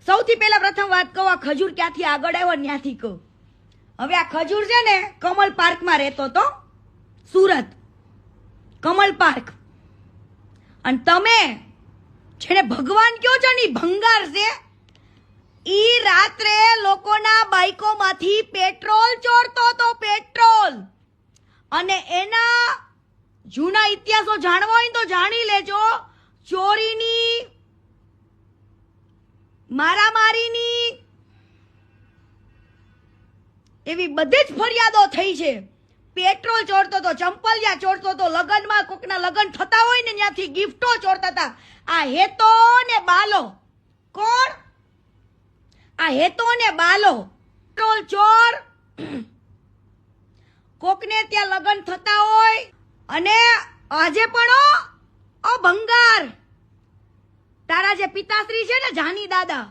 સૌથી પહેલા પ્રથમ વાત કહું, આ ખજૂર ક્યાંથી આગળ આવ્યો ત્યાંથી કહું. હવે આ ખજૂર છે ને કમલ પાર્કમાં રહેતો તો, સુરત કમલ પાર્ક. અને તમે જેને ભગવાન કયો છો ને ભંગાર છે, ઈ રાત્રે લોકોના બાઈકોમાંથી પેટ્રોલ ચોરતો તો, પેટ્રોલ. અને એના જૂના ઇતિહાસો જાણવા હોય તો જાણી લેજો. ચોરીની, મારામારીની એવી બધી જ ફરિયાદો થઈ છે. પેટ્રોલ ચોરતો તો, ચંપલિયા ચોરતો તો, લગનમાં કોકના લગન થતા હોય ને ત્યાંથી ગિફ્ટો ચોરતા હતા. આ હેતો ને બાલો, કોણ? આ હેતો ને બાલો પેટ્રોલ ચોર. કોકને ત્યાં લગન થતા હોય. અને આજે પણ ભંગાર, તારા જે પિતાશ્રી છે ને જાની દાદા,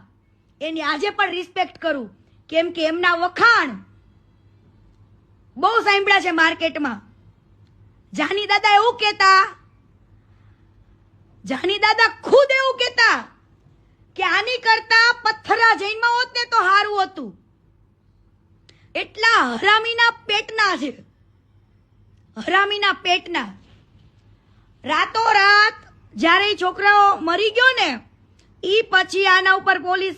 એની આજે પણ રિસ્પેક્ટ કરું, કેમ કે એમના વખાણ બહુ સાંભળ્યા છે માર્કેટમાં. જાની દાદા એવું કહેતા, જાની દાદા ખુદ એવું કહેતા કે આની કરતા પથ્થરા જૈનમાં હોત ને તો સારું હતું. એટલા હરામીના પેટના છે, હરામીના પેટના. રાતોરાત જ્યારે છોકરાઓ મરી ગયો ને, ઈ પછી આના ઉપર પોલીસ